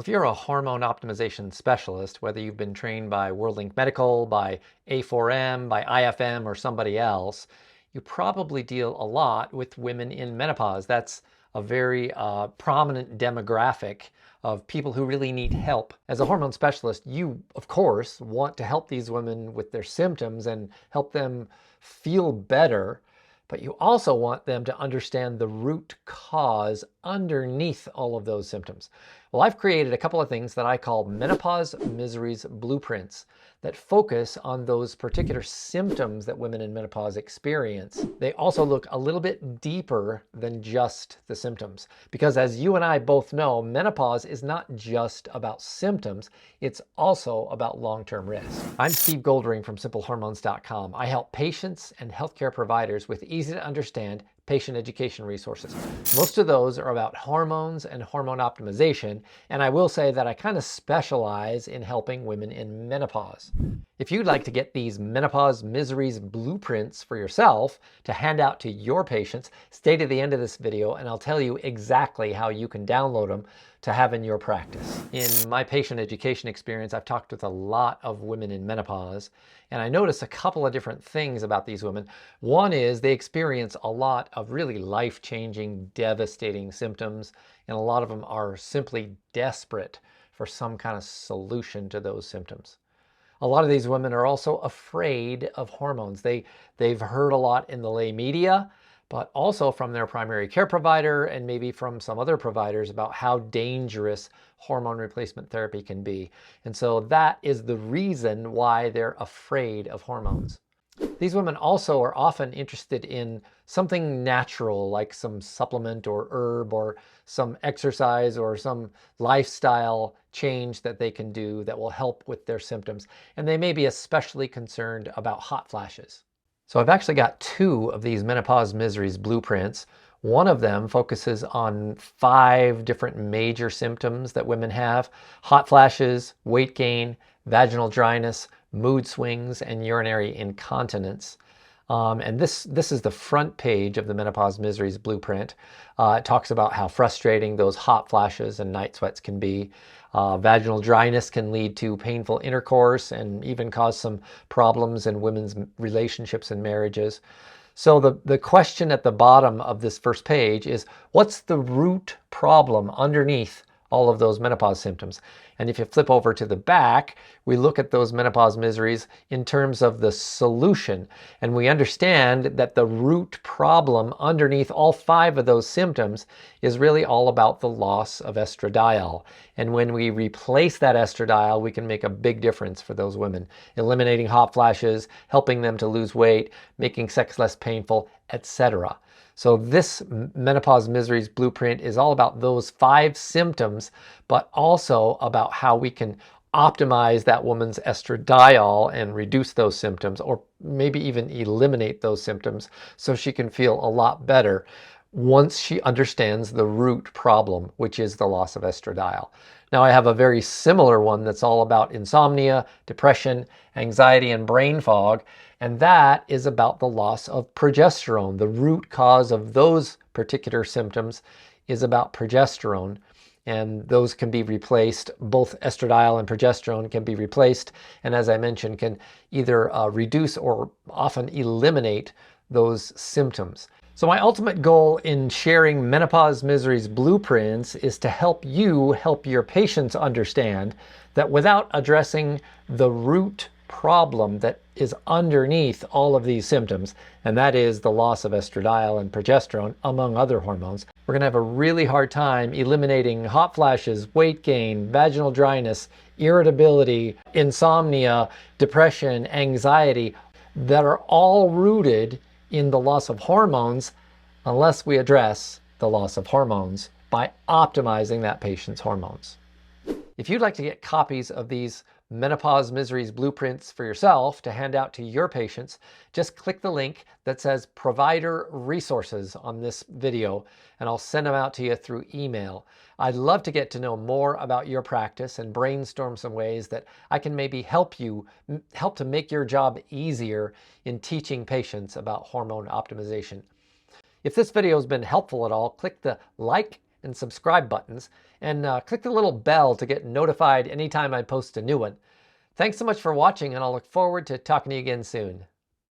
If you're a hormone optimization specialist, whether you've been trained by WorldLink Medical, by A4M, by IFM, or somebody else, you probably deal a lot with women in menopause. That's a very prominent demographic of people who really need help. As a hormone specialist, you, of course, want to help these women with their symptoms and help them feel better, but you also want them to understand the root cause underneath all of those symptoms. Well, I've created a couple of things that I call Menopause Miseries Blueprints that focus on those particular symptoms that women in menopause experience. They also look a little bit deeper than just the symptoms, because as you and I both know, menopause is not just about symptoms, it's also about long-term risk. I'm Steve Goldring from simplehormones.com. I help patients and healthcare providers with easy to understand patient education resources. Most of those are about hormones and hormone optimization, and I will say that I kind of specialize in helping women in menopause. If you'd like to get these Menopause Miseries Blueprints for yourself to hand out to your patients, stay to the end of this video and I'll tell you exactly how you can download them to have in your practice. In my patient education experience, I've talked with a lot of women in menopause, and I notice a couple of different things about these women. One is they experience a lot of really life-changing, devastating symptoms, and a lot of them are simply desperate for some kind of solution to those symptoms. A lot of these women are also afraid of hormones. They've heard a lot in the lay media, but also from their primary care provider and maybe from some other providers about how dangerous hormone replacement therapy can be. And so that is the reason why they're afraid of hormones. These women also are often interested in something natural, like some supplement or herb or some exercise or some lifestyle change that they can do that will help with their symptoms. And they may be especially concerned about hot flashes. So I've actually got two of these Menopause Miseries Blueprints. One of them focuses on 5 different major symptoms that women have: hot flashes, weight gain, vaginal dryness, mood swings, and urinary incontinence. And this is the front page of the Menopause Miseries Blueprint. It talks about how frustrating those hot flashes and night sweats can be. Vaginal dryness can lead to painful intercourse and even cause some problems in women's relationships and marriages. So the question at the bottom of this first page is, what's the root problem underneath all of those menopause symptoms? And if you flip over to the back, we look at those menopause miseries in terms of the solution. And we understand that the root problem underneath all 5 of those symptoms is really all about the loss of estradiol. And when we replace that estradiol, we can make a big difference for those women, eliminating hot flashes, helping them to lose weight, making sex less painful, etc. So this Menopause Miseries Blueprint is all about those 5 symptoms, but also about how we can optimize that woman's estradiol and reduce those symptoms, or maybe even eliminate those symptoms so she can feel a lot better once she understands the root problem, which is the loss of estradiol. Now I have a very similar one that's all about insomnia, depression, anxiety, and brain fog, and that is about the loss of progesterone. The root cause of those particular symptoms is about progesterone, and those can be replaced. Both estradiol and progesterone can be replaced, and as I mentioned, can either reduce or often eliminate those symptoms. So my ultimate goal in sharing Menopause Miseries Blueprints is to help you help your patients understand that without addressing the root problem that is underneath all of these symptoms, and that is the loss of estradiol and progesterone, among other hormones, we're going to have a really hard time eliminating hot flashes, weight gain, vaginal dryness, irritability, insomnia, depression, anxiety, that are all rooted in the loss of hormones, unless we address the loss of hormones by optimizing that patient's hormones. If you'd like to get copies of these Menopause Miseries Blueprints for yourself to hand out to your patients, just click the link that says Provider Resources on this video, and I'll send them out to you through email. I'd love to get to know more about your practice and brainstorm some ways that I can maybe help to make your job easier in teaching patients about hormone optimization. If this video has been helpful at all, click the like and subscribe buttons, and click the little bell to get notified anytime I post a new one. Thanks so much for watching, and I'll look forward to talking to you again soon.